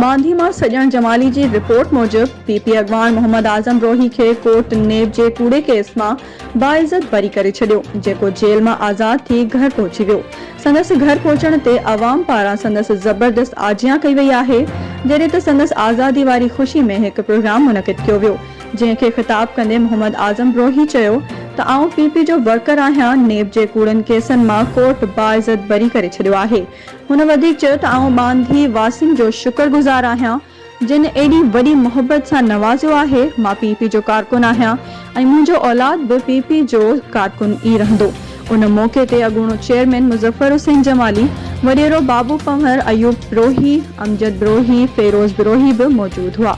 बांधी मां सजन जमाली जी रिपोर्ट मूजिब पीपी अॻवान मोहम्मद आज़म रोही खे कोर्ट नेब जे कूड़े केस मां बाइज़त बरी करे छॾियो, जेको जेल मां आज़ाद थी घर पहुची वियो। संदसि घर पहुचण ते अवाम पारां संदसि ज़बरदस्त आजियां कई वई आहे, जॾहिं त संदसि आज़ादी वारी ख़ुशी में हिकु प्रोग्राम मुनक़िद कयो वियो, जंहिंखे ख़िताब कंदे मोहम्मद आज़म रोही चयो त आउं पीपी जो वर्कर आहियां। नेब जे कूड़नि केसनि मां कोर्ट बाइज़त बरी करे छॾियो आहे। हुन वधीक चयो त आउं बांधी वासियुनि जो शुक्रगुज़ार आहियां, जिन एॾी वॾी मोहब्बत सां नवाज़ियो आहे। मां पीपी जो कारकुन आहियां ऐं मुंहिंजो औलाद बि पीपी जो कारकुन ई रहंदो। उन मौके ते अॻूणो चेयरमैन मुज़फ़र हुसैन जमाली, वॾेरो बाबू पंवर, अयूब बिरोही, अमजद बिरोही, फेरोज़ बिरोही बि मौजूद हुआ।